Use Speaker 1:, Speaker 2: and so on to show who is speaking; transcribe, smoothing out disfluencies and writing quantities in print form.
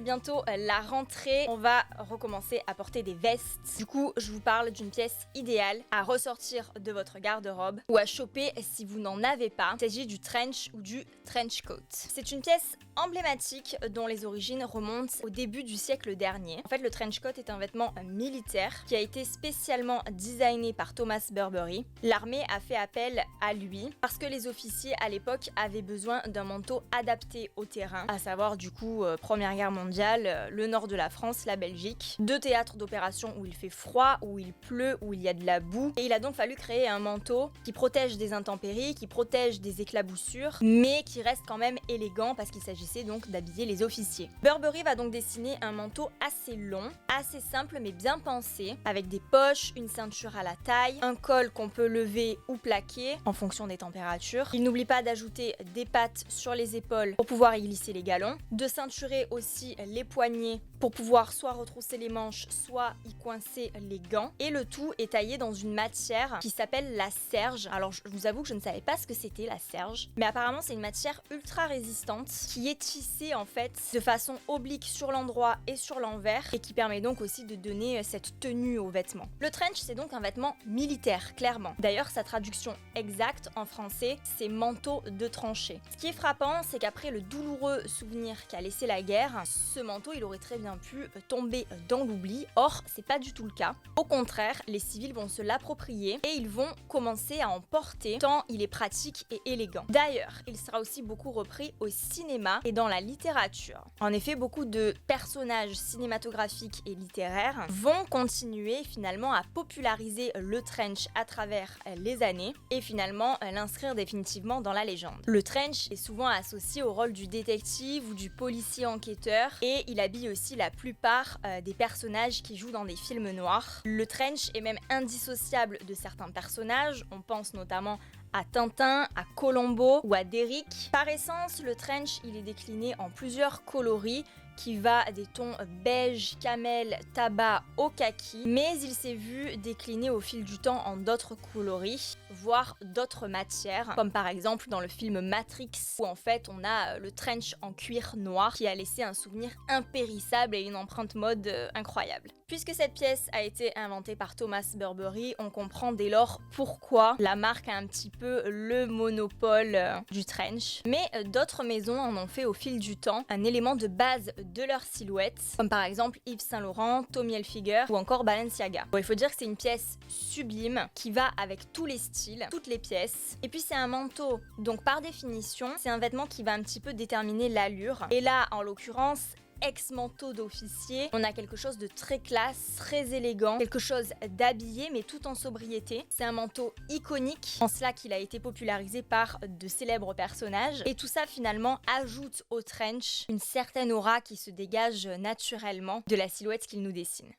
Speaker 1: bientôt la rentrée, on va recommencer à porter des vestes. Du coup, je vous parle d'une pièce idéale à ressortir de votre garde-robe ou à choper si vous n'en avez pas. Il s'agit du trench ou du trench coat. C'est une pièce emblématique dont les origines remontent au début du siècle dernier. En fait, le trench coat est un vêtement militaire qui a été spécialement designé par Thomas Burberry. L'armée a fait appel à lui parce que les officiers à l'époque avaient besoin d'un manteau adapté au terrain, à savoir du coup Première Guerre mondiale, le nord de la France, la Belgique, deux théâtres d'opération où il fait froid, où il pleut, où il y a de la boue, et il a donc fallu créer un manteau qui protège des intempéries, qui protège des éclaboussures, mais qui reste quand même élégant parce qu'il s'agissait donc d'habiller les officiers. Burberry va donc dessiner un manteau assez long, assez simple mais bien pensé, avec des poches, une ceinture à la taille, un col qu'on peut lever ou plaquer en fonction des températures. Il n'oublie pas d'ajouter des pattes sur les épaules pour pouvoir y glisser les galons, de ceinturer aussi les poignets pour pouvoir soit retrousser les manches, soit y coincer les gants. Et le tout est taillé dans une matière qui s'appelle la serge. Alors je vous avoue que je ne savais pas ce que c'était la serge, mais apparemment c'est une matière ultra résistante qui est tissée en fait de façon oblique sur l'endroit et sur l'envers et qui permet donc aussi de donner cette tenue au vêtement. Le trench c'est donc un vêtement militaire, clairement. D'ailleurs sa traduction exacte en français c'est manteau de tranchée. Ce qui est frappant c'est qu'après le douloureux souvenir qu'a laissé la guerre, ce manteau il aurait très bien pu tomber dans l'oubli. Or c'est pas du tout le cas. Au contraire, les civils vont se l'approprier et ils vont commencer à en porter tant il est pratique et élégant. D'ailleurs, il sera aussi beaucoup repris au cinéma et dans la littérature. En effet, beaucoup de personnages cinématographiques et littéraires vont continuer finalement à populariser le trench à travers les années et finalement l'inscrire définitivement dans la légende. Le trench est souvent associé au rôle du détective ou du policier enquêteur et il habille aussi la plupart des personnages qui jouent dans des films noirs. Le trench est même indissociable de certains personnages, on pense notamment à Tintin, à Colombo ou à Derrick. Par essence, le trench il est décliné en plusieurs coloris qui va des tons beige, camel, tabac au kaki, mais il s'est vu décliner au fil du temps en d'autres coloris, voire d'autres matières, comme par exemple dans le film Matrix, où en fait on a le trench en cuir noir qui a laissé un souvenir impérissable et une empreinte mode incroyable. Puisque cette pièce a été inventée par Thomas Burberry, on comprend dès lors pourquoi la marque a un petit peu le monopole du trench. Mais d'autres maisons en ont fait au fil du temps un élément de base de leur silhouette, comme par exemple Yves Saint Laurent, Tommy Hilfiger ou encore Balenciaga. Bon, il faut dire que c'est une pièce sublime qui va avec tous les styles, toutes les pièces. Et puis c'est un manteau, donc par définition, c'est un vêtement qui va un petit peu déterminer l'allure. Et là, en l'occurrence, ex-manteau d'officier, on a quelque chose de très classe, très élégant, quelque chose d'habillé mais tout en sobriété. C'est un manteau iconique, en cela qu'il a été popularisé par de célèbres personnages. Et tout ça finalement ajoute au trench une certaine aura qui se dégage naturellement de la silhouette qu'il nous dessine.